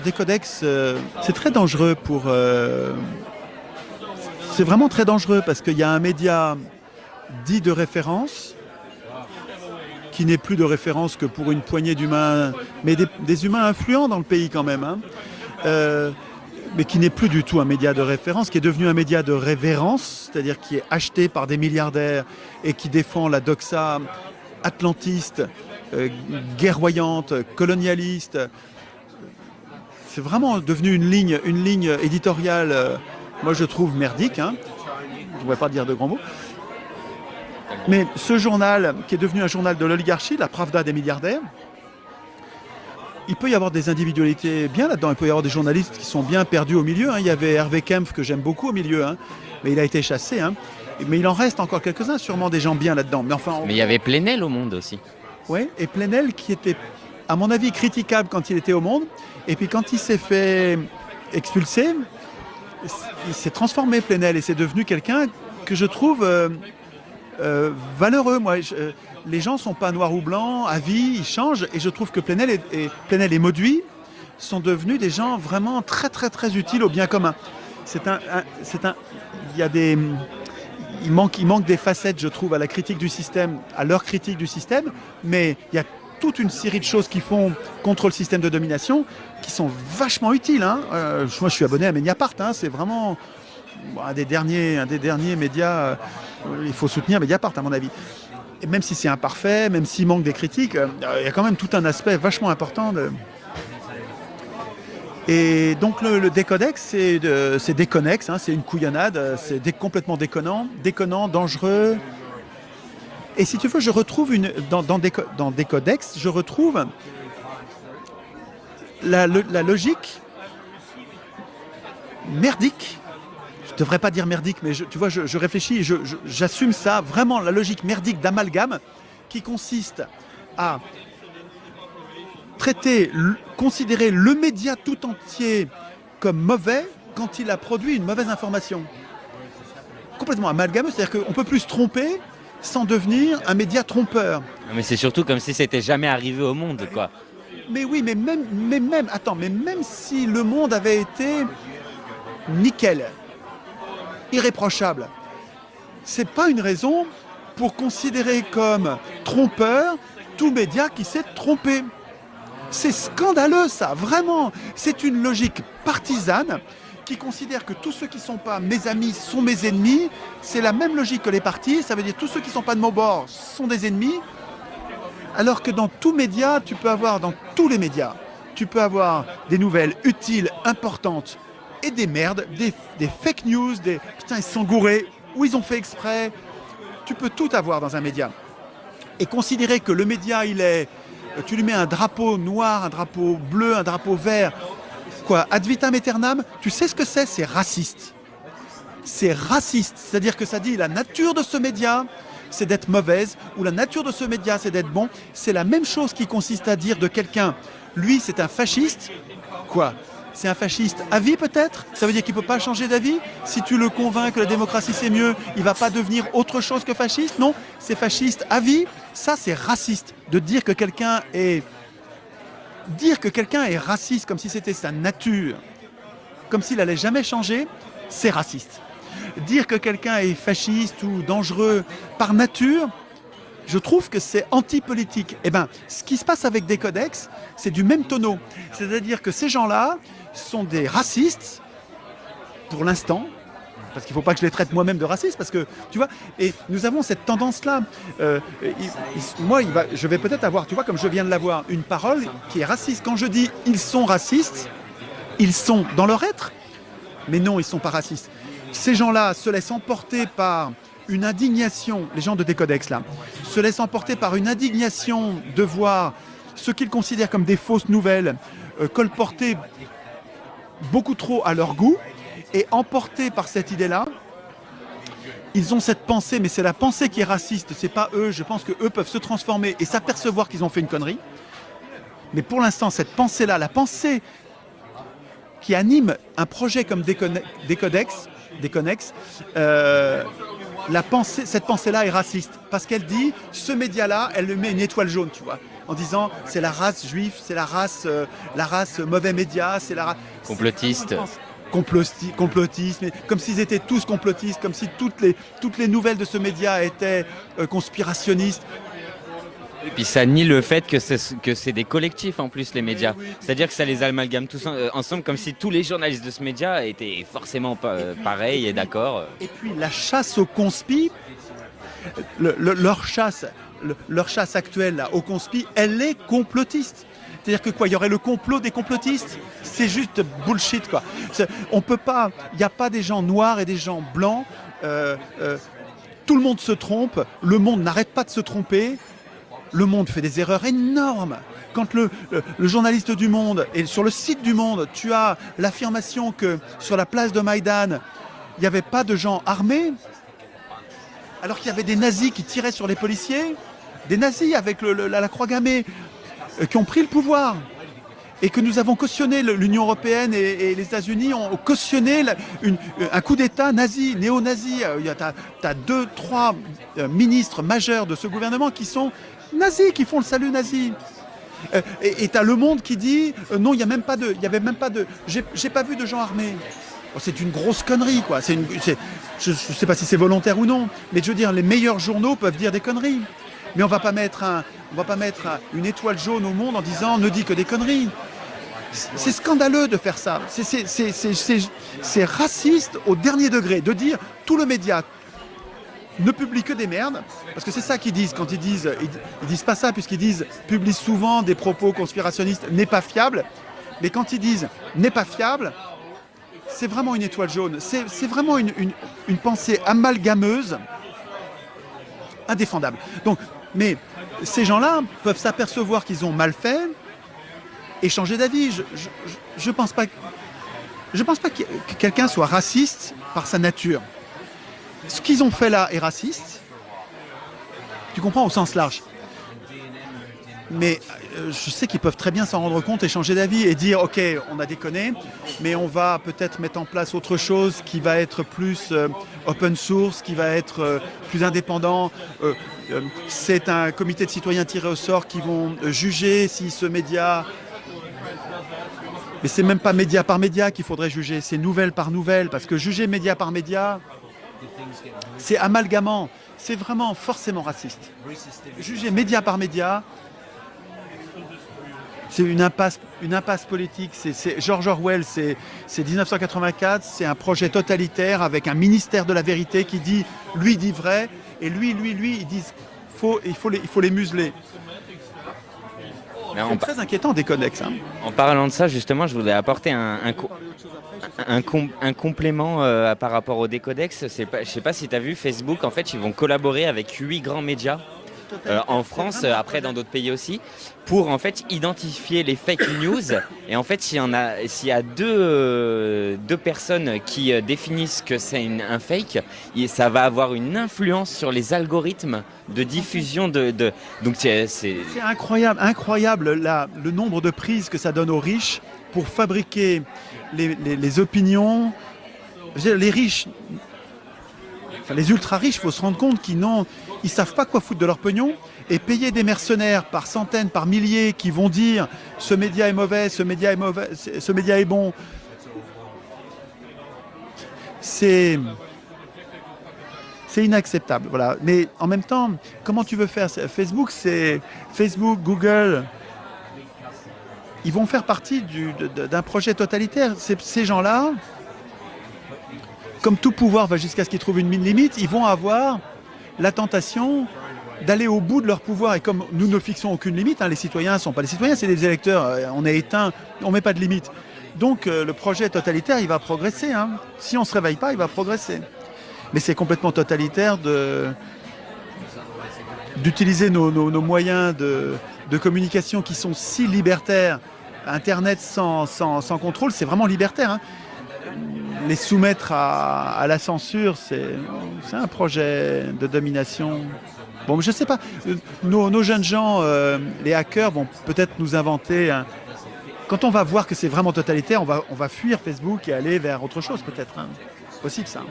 Décodex, c'est très dangereux c'est vraiment très dangereux parce qu'il y a un média dit de référence qui n'est plus de référence que pour une poignée d'humains, mais des humains influents dans le pays quand même, hein. Mais qui n'est plus du tout un média de référence, qui est devenu un média de révérence, c'est-à-dire qui est acheté par des milliardaires et qui défend la doxa atlantiste, guerroyante, colonialiste. C'est vraiment devenu une ligne éditoriale, moi je trouve merdique, hein. Je ne pourrais pas dire de grands mots. Mais ce journal, qui est devenu un journal de l'oligarchie, la Pravda des milliardaires, il peut y avoir des individualités bien là-dedans. Il peut y avoir des journalistes qui sont bien perdus au milieu, hein. Il y avait Hervé Kempf, que j'aime beaucoup au milieu, hein. Mais il a été chassé, hein. Mais il en reste encore quelques-uns, sûrement des gens bien là-dedans. Mais enfin, Mais il y avait Plenel au Monde aussi. Oui, et Plenel qui était, à mon avis, critiquable quand il était au Monde. Et puis quand il s'est fait expulser, il s'est transformé, Plenel, et c'est devenu quelqu'un que je trouve valeureux. Les gens ne sont pas noirs ou blancs, à vie, ils changent. Et je trouve que Plenel et Mauduit sont devenus des gens vraiment très, très, très utiles au bien commun. Il y a des... Il manque des facettes, je trouve, à la critique du système, à leur critique du système, mais il y a toute une série de choses qu'ils font contre le système de domination qui sont vachement utiles, hein. Moi, je suis abonné à Mediapart, hein. C'est vraiment un des derniers médias. Il faut soutenir Mediapart, à mon avis. Et même si c'est imparfait, même s'il manque des critiques, il y a quand même tout un aspect vachement important de... Et donc le décodex, c'est déconnexe, hein, c'est une couillonnade, c'est complètement déconnant, dangereux. Et si tu veux, je retrouve dans décodex, je retrouve la logique merdique. Je ne devrais pas dire merdique, mais tu vois, je réfléchis et j'assume ça, vraiment la logique merdique d'amalgame qui consiste à considérer le média tout entier comme mauvais quand il a produit une mauvaise information. Complètement amalgameux, c'est-à-dire qu'on ne peut plus se tromper sans devenir un média trompeur. Mais c'est surtout comme si c'était jamais arrivé au Monde, quoi. Mais oui, mais même si le Monde avait été nickel, irréprochable, c'est pas une raison pour considérer comme trompeur tout média qui s'est trompé. C'est scandaleux, ça, vraiment. C'est une logique partisane qui considère que tous ceux qui ne sont pas mes amis sont mes ennemis. C'est la même logique que les partis. Ça veut dire que tous ceux qui ne sont pas de mon bord sont des ennemis. Alors que dans tous médias, dans tous les médias, tu peux avoir des nouvelles utiles, importantes et des merdes, des fake news, putain, ils se sont gourés, ou ils ont fait exprès. Tu peux tout avoir dans un média. Et considérer que le média, tu lui mets un drapeau noir, un drapeau bleu, un drapeau vert, quoi, ad vitam aeternam, tu sais ce que c'est? C'est raciste. C'est raciste, c'est-à-dire que ça dit la nature de ce média, c'est d'être mauvaise, ou la nature de ce média, c'est d'être bon. C'est la même chose qui consiste à dire de quelqu'un, lui, c'est un fasciste, quoi. C'est un fasciste à vie peut-être? Ça veut dire qu'il ne peut pas changer d'avis? Si tu le convaincs que la démocratie c'est mieux, il ne va pas devenir autre chose que fasciste? Non, c'est fasciste à vie. Ça, c'est raciste. De dire que quelqu'un est raciste comme si c'était sa nature, comme s'il n'allait jamais changer, c'est raciste. Dire que quelqu'un est fasciste ou dangereux par nature, je trouve que c'est anti-politique. Eh bien, ce qui se passe avec Décodex, c'est du même tonneau. C'est-à-dire que ces gens-là sont des racistes, pour l'instant, parce qu'il ne faut pas que je les traite moi-même de racistes, parce que, tu vois, et nous avons cette tendance-là. Je vais peut-être avoir, tu vois, comme je viens de l'avoir, une parole qui est raciste. Quand je dis « ils sont racistes », ils sont dans leur être, mais non, ils ne sont pas racistes. Ces gens-là se laissent emporter par une indignation, les gens de Décodex, là, se laissent emporter par une indignation de voir ce qu'ils considèrent comme des fausses nouvelles colportées beaucoup trop à leur goût, et emportés par cette idée-là, ils ont cette pensée, mais c'est la pensée qui est raciste, c'est pas eux. Je pense qu'eux peuvent se transformer et s'apercevoir qu'ils ont fait une connerie. Mais pour l'instant, cette pensée-là, la pensée qui anime un projet comme Décodex, cette pensée-là est raciste. Parce qu'elle dit, ce média-là, elle lui met une étoile jaune, tu vois. en disant c'est la race juive, c'est la race mauvais média, c'est la race Complotiste. Complotistes, mais comme s'ils étaient tous complotistes, comme si toutes les nouvelles de ce média étaient conspirationnistes. Et puis ça nie le fait que c'est des collectifs en plus les médias. C'est-à-dire que ça les amalgame tous ensemble comme si tous les journalistes de ce média étaient forcément pareils et d'accord. Et puis la chasse aux conspi, leur chasse actuelle là, aux conspi, elle est complotiste. C'est-à-dire que quoi, il y aurait le complot des complotistes. C'est juste bullshit quoi. On peut pas, il n'y a pas des gens noirs et des gens blancs. Tout le monde se trompe, le monde n'arrête pas de se tromper. Le Monde fait des erreurs énormes. Quand le journaliste du Monde, et sur le site du Monde, tu as l'affirmation que sur la place de Maïdan, il n'y avait pas de gens armés, alors qu'il y avait des nazis qui tiraient sur les policiers, des nazis avec la croix gammée, qui ont pris le pouvoir. Et que nous avons cautionné, l'Union européenne et les États-Unis ont cautionné un coup d'État nazi, néo-nazi. Tu as 2-3 ministres majeurs de ce gouvernement qui sont nazis, qui font le salut nazi. Et tu as Le Monde qui dit non, il n'y avait même pas de. J'ai pas vu de gens armés. Bon, c'est une grosse connerie, quoi. Je ne sais pas si c'est volontaire ou non, mais je veux dire, les meilleurs journaux peuvent dire des conneries. Mais on va pas mettre une étoile jaune au Monde en disant ne dis que des conneries. C'est scandaleux de faire ça. C'est raciste au dernier degré de dire tout le média ne publie que des merdes, parce que c'est ça qu'ils disent quand ils disent pas ça, puisqu'ils disent publient souvent des propos conspirationnistes n'est pas fiable, mais quand ils disent n'est pas fiable, c'est vraiment une étoile jaune, c'est vraiment une pensée amalgameuse, indéfendable. Donc, mais ces gens-là peuvent s'apercevoir qu'ils ont mal fait et changer d'avis. Je pense pas que quelqu'un soit raciste par sa nature. Ce qu'ils ont fait là est raciste, tu comprends, au sens large. Mais je sais qu'ils peuvent très bien s'en rendre compte et changer d'avis et dire ok, on a déconné, mais on va peut-être mettre en place autre chose qui va être plus open source, qui va être plus indépendant. C'est un comité de citoyens tirés au sort qui vont juger si ce média... Mais c'est même pas média par média qu'il faudrait juger, c'est nouvelle par nouvelle, parce que juger média par média, c'est amalgamant, c'est vraiment forcément raciste. Juger média par média, c'est une impasse politique. George Orwell, c'est 1984, c'est un projet totalitaire avec un ministère de la vérité qui dit, lui dit vrai, et lui, ils disent il faut les museler. C'est très inquiétant des codex. Hein. En parlant de ça, justement, je voulais apporter un complément par rapport au décodex. Je ne sais pas si tu as vu Facebook, en fait, ils vont collaborer avec 8 grands médias en France, après dans d'autres pays aussi, pour en fait identifier les fake news. Et en fait, s'il y a deux personnes qui définissent que c'est un fake, ça va avoir une influence sur les algorithmes de diffusion donc c'est incroyable le nombre de prises que ça donne aux riches pour fabriquer les opinions. Les riches, enfin les ultra riches, il faut se rendre compte qu'ils ne savent pas quoi foutre de leur pognon, et payer des mercenaires par centaines, par milliers qui vont dire ce média est mauvais, ce média est bon. C'est inacceptable, voilà. Mais en même temps, comment tu veux faire? Facebook, Google, ils vont faire partie d'un projet totalitaire. Ces gens-là, comme tout pouvoir va jusqu'à ce qu'ils trouvent une limite, ils vont avoir la tentation d'aller au bout de leur pouvoir. Et comme nous ne fixons aucune limite, hein, les citoyens ne sont pas les citoyens, c'est les électeurs, on est éteint, on ne met pas de limite. Donc le projet totalitaire, il va progresser. Hein. Si on ne se réveille pas, il va progresser. Mais c'est complètement totalitaire d'utiliser nos moyens de communication qui sont si libertaires. Internet sans contrôle, c'est vraiment libertaire. Hein. Les soumettre à la censure, c'est un projet de domination. Bon, je ne sais pas. Nos jeunes gens, les hackers, vont peut-être nous inventer... Quand on va voir que c'est vraiment totalitaire, on va fuir Facebook et aller vers autre chose peut-être. Hein. Possible ça.